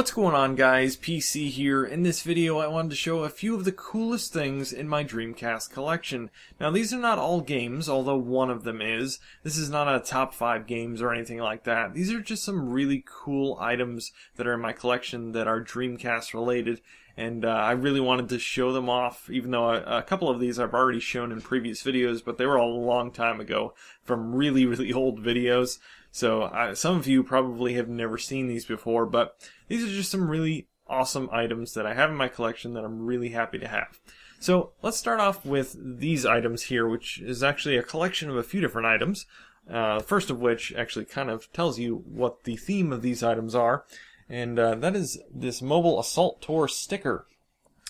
What's going on, guys? PC here. In this video I wanted to show a few of the coolest things in my Dreamcast collection. Now these are not all games, although one of them is. This is not a top 5 games or anything like that. These are just some really cool items that are in my collection that are Dreamcast related. And I really wanted to show them off, even though a couple of these I've already shown in previous videos, but they were a long time ago from really old videos. So some of you probably have never seen these before, but these are just some really awesome items that I have in my collection that I'm really happy to have. So let's start off with these items here, which is actually a collection of a few different items. First of which actually kind of tells you what the theme of these items are. And that is this Mobile Assault Tour sticker.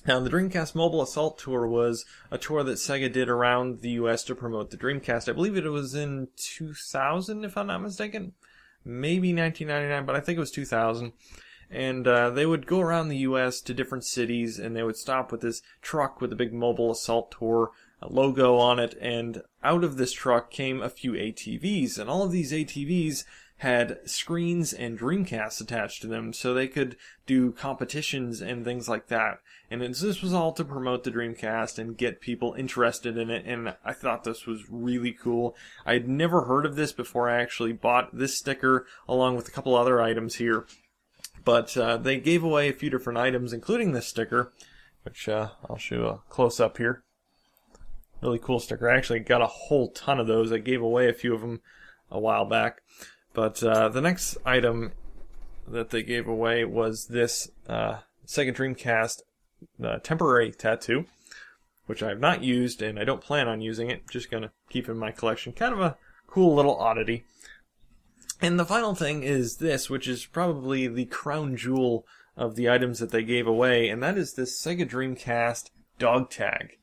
Now, the Dreamcast Mobile Assault Tour was a tour that Sega did around the US to promote the Dreamcast. I believe it was in 2000, if I'm not mistaken. Maybe 1999, but I think it was 2000. And they would go around the US to different cities, and they would stop with this truck with a big Mobile Assault Tour logo on it. And out of this truck came a few ATVs, and all of these ATVs had screens and Dreamcasts attached to them, so they could do competitions and things like that. And this was all to promote the Dreamcast and get people interested in it, and I thought this was really cool. I had never heard of this before I actually bought this sticker, along with a couple other items here. But they gave away a few different items, including this sticker, which I'll show a close-up here. Really cool sticker. I actually got a whole ton of those. I gave away a few of them a while back. But the next item that they gave away was this Sega Dreamcast temporary tattoo, which I have not used, and I don't plan on using it. Just going to keep in my collection. Kind of a cool little oddity. And the final thing is this, which is probably the crown jewel of the items that they gave away, and that is this Sega Dreamcast dog tag,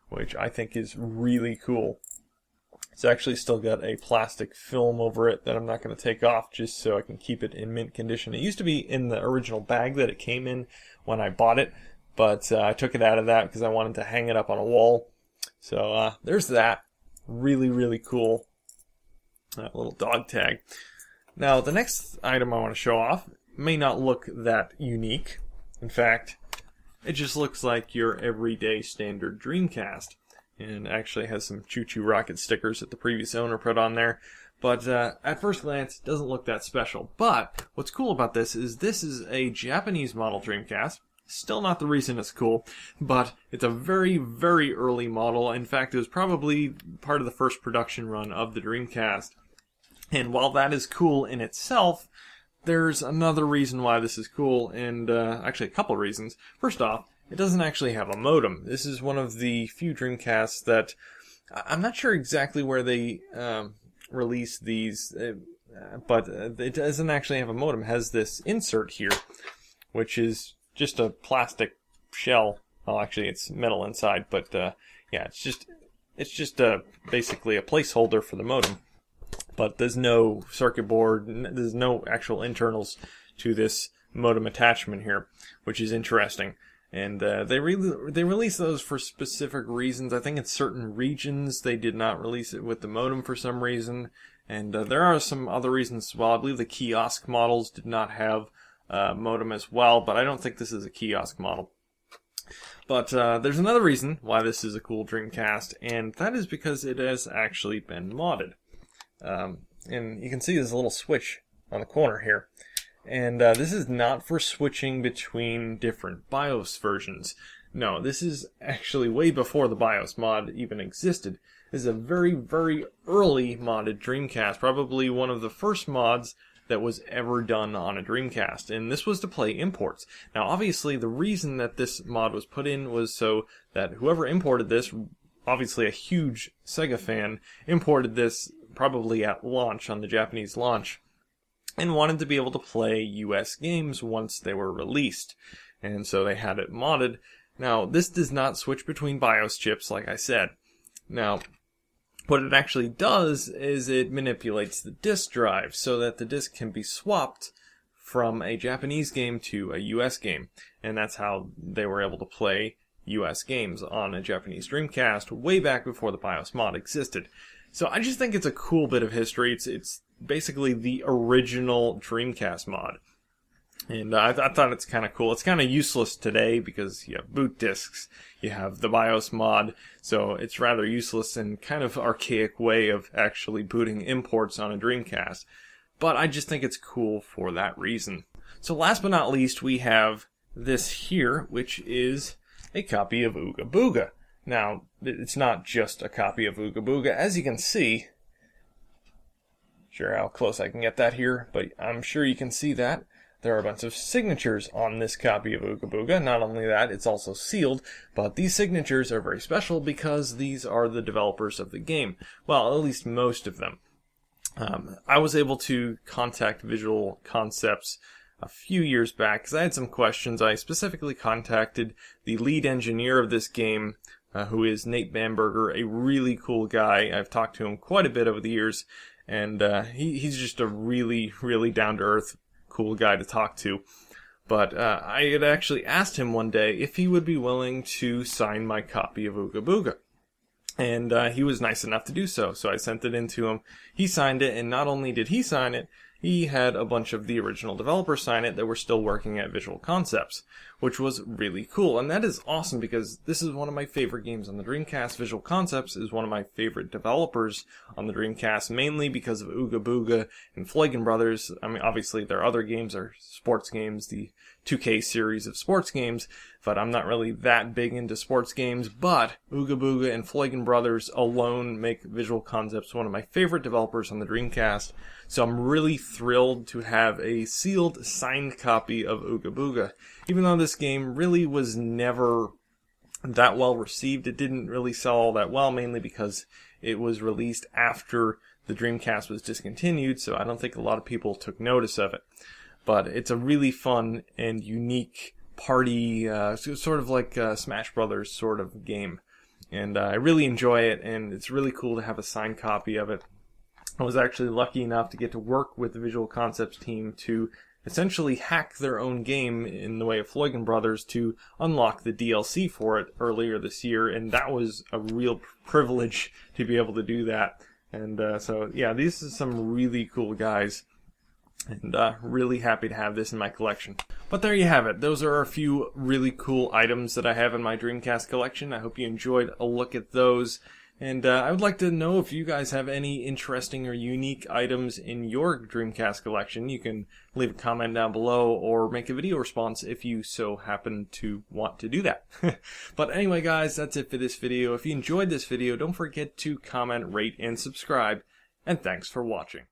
which I think is really cool. It's actually still got a plastic film over it that I'm not going to take off just so I can keep it in mint condition. It used to be in the original bag that it came in when I bought it, but I took it out of that because I wanted to hang it up on a wall. So there's that. Really cool little dog tag. Now the next item I want to show off may not look that unique. In fact, it just looks like your everyday standard Dreamcast. And actually has some Choo Choo Rocket stickers that the previous owner put on there. But at first glance, it doesn't look that special. But what's cool about this is a Japanese model Dreamcast. Still not the reason it's cool, but it's a very early model. In fact, it was probably part of the first production run of the Dreamcast. And while that is cool in itself, there's another reason why this is cool, and actually a couple reasons. First off, it doesn't actually have a modem. This is one of the few Dreamcasts that I'm not sure exactly where they released these, but it doesn't actually have a modem. It has this insert here, which is just a plastic shell. Well, actually, it's metal inside, but yeah, it's just basically a placeholder for the modem. But there's no circuit board. There's no actual internals to this modem attachment here, which is interesting. And they release those for specific reasons. I think in certain regions they did not release it with the modem for some reason. And there are some other reasons as well. I believe the kiosk models did not have modem as well, but I don't think this is a kiosk model. But there's another reason why this is a cool Dreamcast, and that is because it has actually been modded. And you can see there's a little switch on the corner here. And this is not for switching between different BIOS versions. No, this is actually way before the BIOS mod even existed. This is a very early modded Dreamcast. Probably one of the first mods that was ever done on a Dreamcast. And this was to play imports. Now, obviously, the reason that this mod was put in was so that whoever imported this, obviously a huge Sega fan, imported this probably at launch, on the Japanese launch, and wanted to be able to play US games once they were released. And so they had it modded. Now, this does not switch between BIOS chips, like I said. Now, what it actually does is it manipulates the disk drive so that the disk can be swapped from a Japanese game to a US game. And that's how they were able to play US games on a Japanese Dreamcast way back before the BIOS mod existed. So I just think it's a cool bit of history. It's basically the original Dreamcast mod. And I thought it's kind of cool. It's kind of useless today because you have boot disks, you have the BIOS mod, so it's rather useless and kind of archaic way of actually booting imports on a Dreamcast. But I just think it's cool for that reason. So last but not least, we have this here, which is a copy of Ooga Booga. Now, it's not just a copy of Ooga Booga. As you can see, sure how close I can get that here, but I'm sure you can see that. There are a bunch of signatures on this copy of Ooga Booga. Not only that, it's also sealed, but these signatures are very special because these are the developers of the game. Well, at least most of them. I was able to contact Visual Concepts a few years back because I had some questions. I specifically contacted the lead engineer of this game, who is Nate Bamberger, a really cool guy. I've talked to him quite a bit over the years, and he's just a really, really down-to-earth cool guy to talk to. But I had actually asked him one day if he would be willing to sign my copy of Ooga Booga. And he was nice enough to do so. So I sent it in to him. He signed it, and not only did he sign it, he had a bunch of the original developers sign it that were still working at Visual Concepts, which was really cool. And that is awesome because this is one of my favorite games on the Dreamcast. Visual Concepts is one of my favorite developers on the Dreamcast, mainly because of Ooga Booga and Flagon Brothers. I mean, obviously their other games are sports games, the 2K series of sports games, but I'm not really that big into sports games. But Ooga Booga and Flagon Brothers alone make Visual Concepts one of my favorite developers on the Dreamcast. So I'm really thrilled to have a sealed, signed copy of Ooga Booga. Even though this game really was never that well received, it didn't really sell all that well, mainly because it was released after the Dreamcast was discontinued, so I don't think a lot of people took notice of it. But it's a really fun and unique party, sort of like a Smash Brothers sort of game. And I really enjoy it, and it's really cool to have a signed copy of it. I was actually lucky enough to get to work with the Visual Concepts team to essentially hack their own game in the way of Flagon Brothers to unlock the DLC for it earlier this year, and that was a real privilege to be able to do that. And so, yeah, these are some really cool guys, and really happy to have this in my collection. But there you have it. Those are a few really cool items that I have in my Dreamcast collection. I hope you enjoyed a look at those. And I would like to know if you guys have any interesting or unique items in your Dreamcast collection. You can leave a comment down below or make a video response if you so happen to want to do that. But anyway, guys, that's it for this video. If you enjoyed this video, don't forget to comment, rate, and subscribe. And thanks for watching.